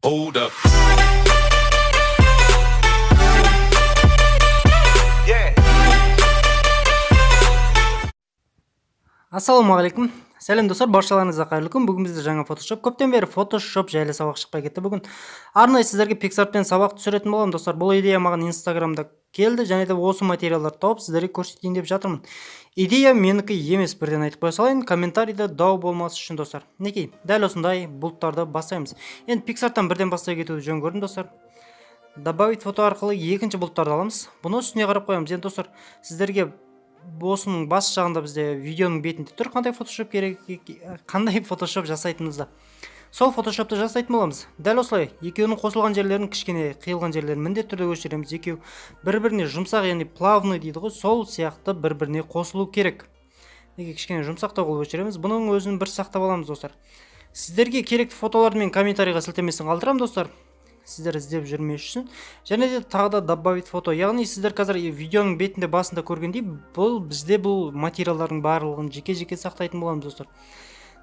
Hold up. Ассалаумағалейкум. Сәлем достар, баршаларыңызға қайырлы күн. Бүгін бізде жаңа Photoshop. Көптен бері Photoshop жайлы сабақ шықпай кетті. Бүгін арнайы сіздерге PicsArtпен сабақ түсіретін боламын достар. Бұл идея маған Instagramда келді, және де осы материалдарды тауып сіздерге көрсетейін деп жатырмын. Идея менікі емес, бірден айтып қоя салайын, комментарийда дау болмасы үшін достар. Неге? Дәл осындай бұлттарды бастаймыз. Енді PicsArttан бірден бастай кетуді жөн көрдім достар. Добавить фото арқылы екінші бұлттарды аламыз. Бұны үстіне қарап қоямыз. Енді достар, сіздерге осының бас жағында бізде видеоның бетінде тұр қандай Photoshop керек, қандай Photoshop жасайтынымызды. Сол Photoshopты жасайтын боламыз. Дәл осылай екеуінің қосылған жерлерін, кішкене қиылған жерлерін міндетті түрде өшіреміз. Екеу бір-біріне жұмсақ, яғни плавный дейді ғой, сол сияқты бір-біріне қосылу керек. Неге кішкене жұмсақтау қылып өшіреміз. Бұның өзін бір сақтап аламыз достар. Сіздерге керекті фотоларды мен комментарийға сілтемесін қалдырамын достар. Сіздер іздеп жүрмес үшін. Және де тағы да добавить фото. Яғни сіздер қазір видеоның бетінде басында көргендей, бізде бұл материалдардың барлығын жеке-жеке сақтайтын боламыз достар.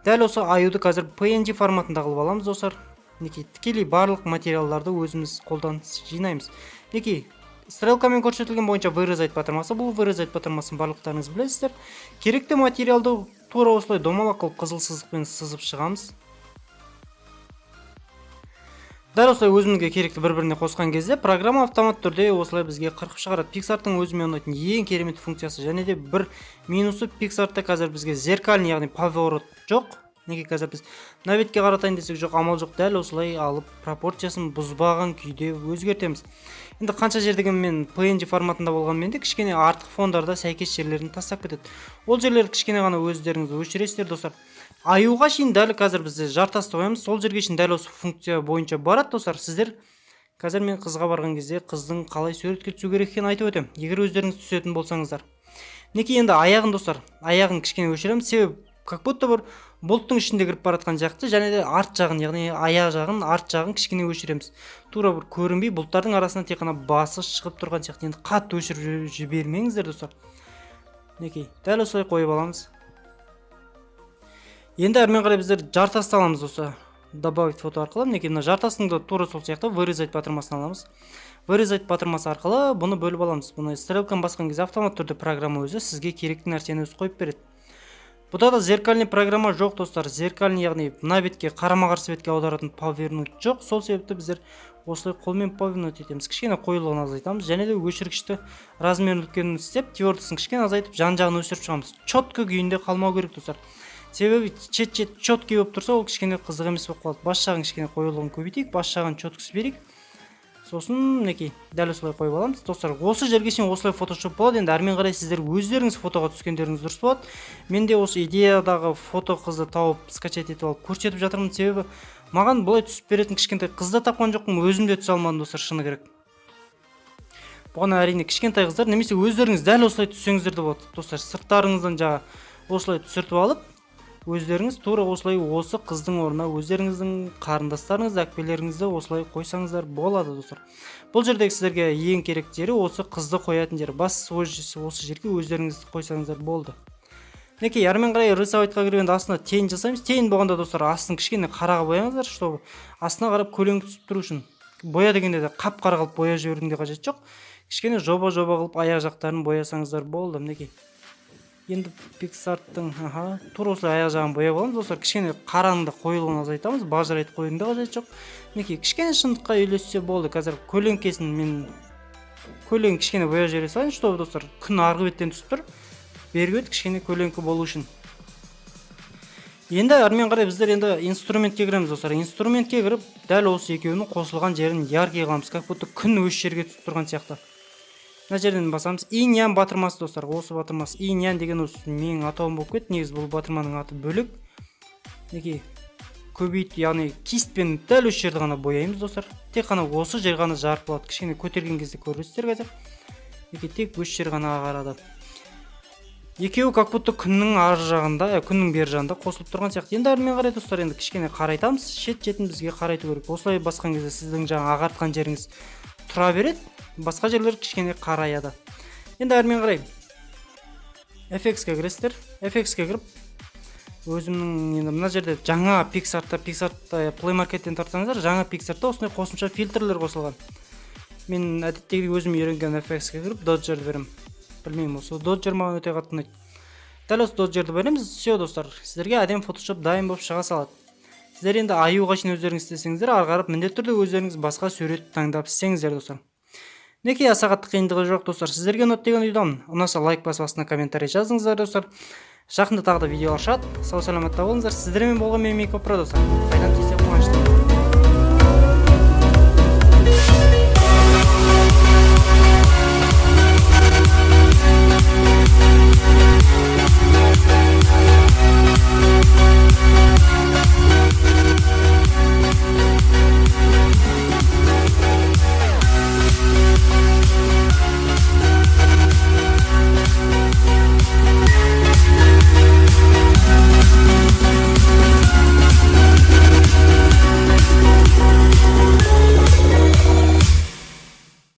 Дәл осы аюды қазір PNG форматында қылып аламыз достар. Неке тікелей барлық материалдарды өзіміз қолдан жинаймыз. Неке стрелкамен көрсетілген бойынша вырезать батырмасы. Бұл вырезать батырмасын барлықтарыңыз білесіздер. Керекті материалды тура осылай домалақ қылып қызыл сызықпен сызып шығамыз. Дәл осылай өзімізге керекті бір-біріне қосқан кезде программа автомат түрде осылай бізге қырқып шығарады. PicsArttың өзіме ұнайтын ең керемет функциясы. Және де бір минусы PicsArtта қазір бізге зеркальный, яғни поворот жоқ. Неге қазір біз мына бетке қаратайын десек жоқ, амал жоқ. Дәл осылай алып пропорциясын бұзбаған күйде өзгертеміз. Енді қанша жердеген мен PNG форматында болғанмен де кішкене артық фондарда сәйкес жерлерін тастап кетеді. Ол жерлерді кішкене ғана өздеріңіз өшіресіздер достар. Аюға шейін дәл қазір бізде жартасты қоямыз. Сол жерге шейін дәл осы функция бойынша барады достар. Сіздер қазір мен қызға барған кезде қыздың қалай суретке түсу керек екенін айтып өтемін. Егер өздеріңіз түсетін болсаңыздар. Неке енді аяғын достар, аяғын кішкене өшіреміз. Себебі как будто бір бұлттың ішінде кіріп баратқан жақты, және де арт жағын, яғни аяқ жағын, арт жағын кішкене өшіреміз. Тура бір көрінбей бұлттардың арасынан тек қана басы шығып тұрған сияқты. Енді қатты өшіріп жібермеңіздер достар. Неке дәл осылай қойып аламыз. Енді әрмен қарай біздер жартасты аламыз осы добавить фото арқылы. Неке мына жартастыңды тура сол сияқты вырезать батырмасын аламыз. Вырезать батырмасы арқылы бұны бөліп аламыз. Бұны стрелканы басқан кезде автомат түрде программа өзі сізге керекті нәрсені өзі қойып береді. Бұда да зеркальный программа жоқ достар. Зеркальный, яғни мына бетке қарама-қарсы бетке аударатын повернуть жоқ. Сол себепті біздер осылай қолмен повернуть етеміз. Кішкене қоюлығын азайтамыз, және де өшіргішті размерлі үлкенін істеп, твердысын кішкене азайтып, жан-жағын өсіріп шығамыз. Четкі күйінде қалмау керек достар. Себебі чет-чет четкий болып тұрса, ол кішкене қызық емес болып қалады. Бас жағын кішкене қоюлығын көбейтейік, бас жағын четкісі берейік. Сосын неке дәл осылай қойып аламыз. Достар, осы жерге шейін осылай Photoshop болады. Енді әрмен қарай сіздер өздеріңіз фотоға түскендеріңіз дұрыс болады. Мен де осы идеядағы фото қызды тауып скачать етіп алып көрсетіп жатырмын. Себебі маған бұлай түсіп беретін кішкентай қызды тапқан жоқпын, өзім де түсе алмадым достар, шыны керек. Бұған әрине кішкентай қыздар немесе өздеріңіз дәл осылай түссеңіздер де болады. Достар, сырттарыңыздан жаңа осылай түсіртіп алып, өздеріңіз тура осылай осы қыздың орнына өздеріңіздің қарындастарыңызды, әпкелеріңізді осылай қойсаңыздар болады достар. Бұл жердегі сіздерге ең керек жері осы қызды қоятын жер. Бас осы жерге өздеріңізді қойсаңыздар болды. Неке әрмен қарай рисовайтқа кіргенде астына тень жасаймыз. Тень болғанда достар, астын кішкене қараға бояңыздар, чтобы астына қарап көлеңкі түсіп тұру үшін. Боя дегенде де қап-қара қылып боя жіберудің де қажеті жоқ. Кішкене жоба-жоба қылып аяқ жақтарын боясаңыздар болды. Неке енді PicsArttың тура осылай аяқ жағын бояп аламыз достар. Кішкене қараның да қоюлығын азайтамыз, бажырайт қоюдың да қажеті жоқ. Неке кішкене шындыққа үйлессе болды. Қазір көлеңкесін мен көлең кішкене боя жібере салайын, чтобы достар күн арғы беттен түсіп тұр. Бергі бет кішкене көлеңкі болу үшін. Енді әрмен қарай біздер енді инструментке кіреміз достар. Инструментке кіріп, дәл осы екеуінің қосылған жерін яркий қыламыз. Как будто күн осы жерге түсіп тұрған сияқты. Мына жерден басамыз. Инь-ян батырмасы достар. Осы батырмасы инь-ян деген осы менің атауым болып кетті. Негізі бұл батырманың аты бөлек. Неге көбейт, яғни кистпен дәл осы жерді ғана бояймыз достар. Тек қана осы жер ғана жарық болады. Кішкене көтерген кезде көресіздер қазір. Неге тек осы жер ғана ағарады. Екеуі как будто күннің ар жағында, күннің бер жағында қосылып тұрған сияқты. Енді әрмен қарай достар, енді кішкене қарайтамыз. Шет-шетін бізге қарайту керек. Осылай басқан кезде сіздің жаңа ағартқан жеріңіз тұра береді. Басқа жерлер кішкене қараяды. Енді әрмен қарай FX-ке кіресіздер. FX-ке кіріп өзімнің енді мына жерде жаңа Pixart'та Play Market'тен тартсаңыздар, жаңа Pixart'та осындай қосымша фильтрлер қосылған. Мен әдеттегідей өзім үйренген FX-ке кіріп Dodger'ды берем. Білмеймін, осы Dodger маған өте қатты ұнайды. Дәл осы Dodger'ды береміз. Все достар, сіздерге әдем Photoshop дайын болып шыға салады. Сіздер енді аюға шейін өздеріңіз істесеңіздер, ары қарап міндетті түрде өздеріңіз басқа сурет таңдап істеңіздер достар. Неке сағаттық қиындығы жоқ достар. Сіздерге ұнады деген ойдамын. Ұнаса лайк басып астына комментарий жазыңыздар достар. Жақында тағы да видеолар шығады. Сау саламатта болыңыздар. Сіздермен болған мен Мейкопро достар. Қайдан тезде қуаныштымын.